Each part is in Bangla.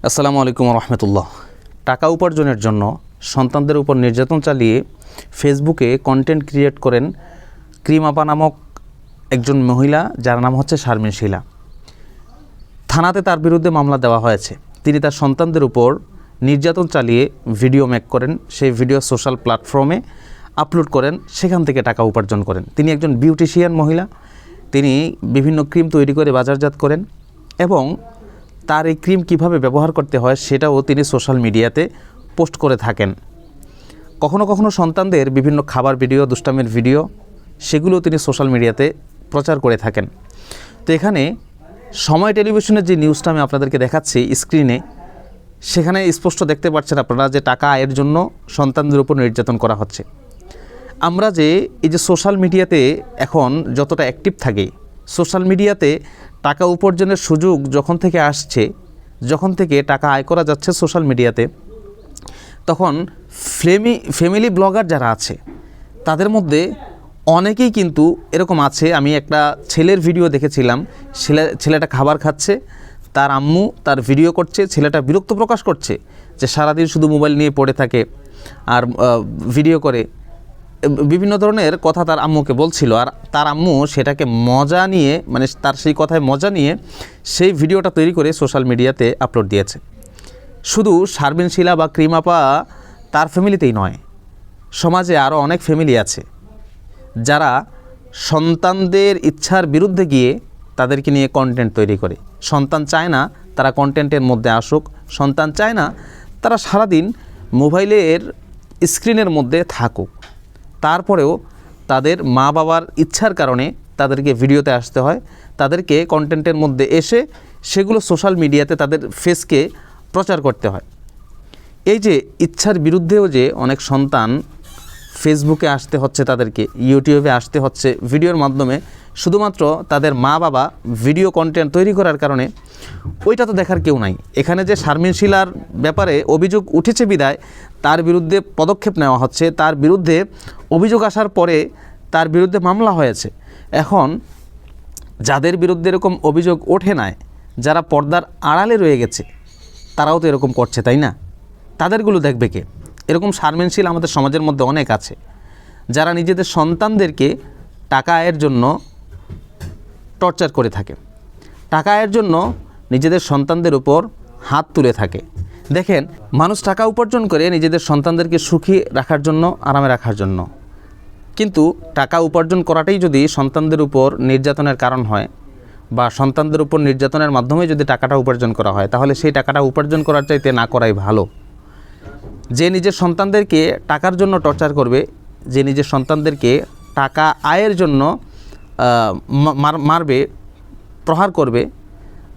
আসসালামু আলাইকুম রহমতুল্লাহ। টাকা উপার্জনের জন্য সন্তানদের উপর নির্যাতন চালিয়ে ফেসবুকে কন্টেন্ট ক্রিয়েট করেন ক্রিম আপা নামক একজন মহিলা, যার নাম হচ্ছে শারমিন শিলা। থানাতে তার বিরুদ্ধে মামলা দেওয়া হয়েছে। তিনি তার সন্তানদের উপর নির্যাতন চালিয়ে ভিডিও মেক করেন, সেই ভিডিও সোশ্যাল প্ল্যাটফর্মে আপলোড করেন, সেখান থেকে টাকা উপার্জন করেন। তিনি একজন বিউটিশিয়ান মহিলা। তিনি বিভিন্ন ক্রিম তৈরি করে বাজারজাত করেন এবং তার এই ক্রিম কিভাবে ব্যবহার করতে হয় সেটাও তিনি সোশ্যাল মিডিয়াতে পোস্ট করে থাকেন। কখনো কখনো সন্তানদের বিভিন্ন খাবার ভিডিও, দুষ্টামের ভিডিও, সেগুলো তিনি সোশ্যাল মিডিয়াতে প্রচার করে থাকেন। তো এখানে সময় টেলিভিশনের যে নিউজটা আমি আপনাদেরকে দেখাচ্ছি স্ক্রিনে, সেখানে স্পষ্ট দেখতে পাচ্ছেন আপনারা যে টাকা আয়ের জন্য সন্তানদের উপর নির্যাতন করা হচ্ছে। আমরা যে এই যে সোশ্যাল মিডিয়াতে এখন যতটা অ্যাক্টিভ থাকি, সোশ্যাল মিডিয়াতে টাকা উপার্জনের সুযোগ যখন থেকে আসছে, যখন থেকে টাকা আয় করা যাচ্ছে সোশ্যাল মিডিয়াতে, তখন ফ্যামিলি ব্লগার যারা আছে তাদের মধ্যে অনেকেই কিন্তু এরকম আছে। আমি একটা ছেলের ভিডিও দেখেছিলাম, ছেলেটা খাবার খাচ্ছে, তার আম্মু তার ভিডিও করছে, ছেলেটা বিরক্ত প্রকাশ করছে যে সারাদিন শুধু মোবাইল নিয়ে পড়ে থাকে আর ভিডিও করে, বিভিন্ন ধরনের কথা তার আম্মুকে বলছিল। আর তার আম্মু সেটাকে মজা নিয়ে, মানে তার সেই কথায় মজা নিয়ে সেই ভিডিওটা তৈরি করে সোশ্যাল মিডিয়াতে আপলোড দিয়েছে। শুধু শারমিন শিলা বা ক্রিম আপা তার ফ্যামিলিতেই নয়, সমাজে আরও অনেক ফ্যামিলি আছে যারা সন্তানদের ইচ্ছার বিরুদ্ধে গিয়ে তাদেরকে নিয়ে কন্টেন্ট তৈরি করে। সন্তান চায় না তারা কন্টেন্টের মধ্যে আসুক, সন্তান চায় না তারা সারাদিন মোবাইলের স্ক্রিনের মধ্যে থাকুক, তারপরেও তাদের মা বাবার ইচ্ছার কারণে তাদেরকে ভিডিওতে আসতে হয়, তাদেরকে কন্টেন্টের মধ্যে এসে সেগুলো সোশ্যাল মিডিয়াতে তাদের ফেসকে প্রচার করতে হয়। এই যে ইচ্ছার বিরুদ্ধেও যে অনেক সন্তান ফেসবুকে আসতে হচ্ছে, তাদেরকে ইউটিউবে আসতে হচ্ছে ভিডিওর মাধ্যমে, শুধুমাত্র তাদের মা বাবা ভিডিও কন্টেন্ট তৈরি করার কারণে, ওইটা তো দেখার কেউ নাই। এখানে যে শারমিন শিলার ব্যাপারে অভিযোগ উঠেছে বিদায় তার বিরুদ্ধে পদক্ষেপ নেওয়া হচ্ছে, তার বিরুদ্ধে অভিযোগ আসার পরে তার বিরুদ্ধে মামলা হয়েছে। এখন যাদের বিরুদ্ধে এরকম অভিযোগ ওঠে নাই, যারা পর্দার আড়ালে রয়ে গেছে, তারাও তো এরকম করছে, তাই না? তাদেরগুলো দেখবে কে? এরকম শারমিন শিলা আমাদের সমাজের মধ্যে অনেক আছে যারা নিজেদের সন্তানদেরকে টাকা আয়ের জন্য টর্চার করে থাকে, টাকা আয়ের জন্য নিজেদের সন্তানদের উপর হাত তুলে থাকে। দেখেন, মানুষ টাকা উপার্জন করে নিজেদের সন্তানদেরকে সুখী রাখার জন্য, আরামে রাখার জন্য, কিন্তু টাকা উপার্জন করাটাই যদি সন্তানদের উপর নির্যাতনের কারণ হয় বা সন্তানদের উপর নির্যাতনের মাধ্যমে যদি টাকাটা উপার্জন করা হয়, তাহলে সেই টাকাটা উপার্জন করার চাইতে না করাই ভালো। যে নিজের সন্তানদেরকে টাকার জন্য টর্চার করবে, যে নিজের সন্তানদেরকে টাকা আয়ের জন্য মারবে, প্রহার করবে,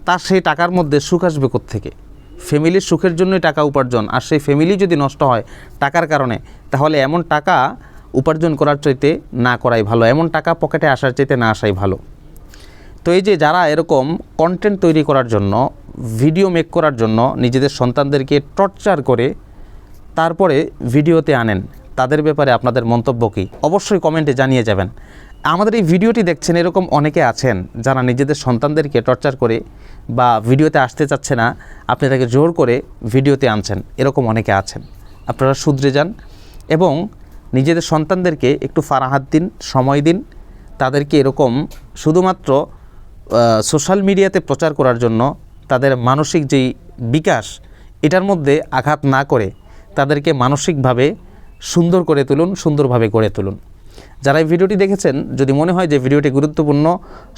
তার সেই টাকার মধ্যে সুখ আসবে কোত্থেকে? ফ্যামিলির সুখের জন্যই টাকা উপার্জন, আর সেই ফ্যামিলি যদি নষ্ট হয় টাকার কারণে, তাহলে এমন টাকা উপার্জন করার চাইতে না করাই ভালো, এমন টাকা পকেটে আসার চাইতে না আসাই ভালো। তো এই যে যারা এরকম কন্টেন্ট তৈরি করার জন্য, ভিডিও মেক করার জন্য নিজেদের সন্তানদেরকে টর্চার করে তারপরে ভিডিওতে আনেন, তাদের ব্যাপারে আপনাদের মন্তব্য কী? অবশ্যই কমেন্টে জানিয়ে যাবেন। আমাদের এই ভিডিওটি দেখছেন এরকম অনেকে আছেন যারা নিজেদের সন্তানদেরকে টর্চার করে বা ভিডিওতে আসতে চাচ্ছে না, আপনি তাকে জোর করে ভিডিওতে আনছেন, এরকম অনেকে আছেন। আপনারা শুধরে যান এবং নিজেদের সন্তানদেরকে একটু ফারাহাত দিন, সময় দিন। তাদেরকে এরকম শুধুমাত্র সোশ্যাল মিডিয়াতে প্রচার করার জন্য তাদের মানসিক যেই বিকাশ, এটার মধ্যে আঘাত না করে তাদেরকে মানসিকভাবে সুন্দর করে তুলুন, সুন্দরভাবে গড়ে তুলুন। যারা এই ভিডিওটি দেখেছেন, যদি মনে হয় যে ভিডিওটি গুরুত্বপূর্ণ,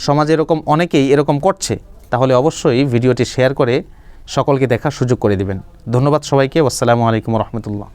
সমাজে এরকম অনেকেই এরকম করছে, তাহলে অবশ্যই ভিডিওটি শেয়ার করে সকলকে দেখার সুযোগ করে দিবেন। ধন্যবাদ সবাইকে। আসসালামু আলাইকুম রহমতুল্লাহ।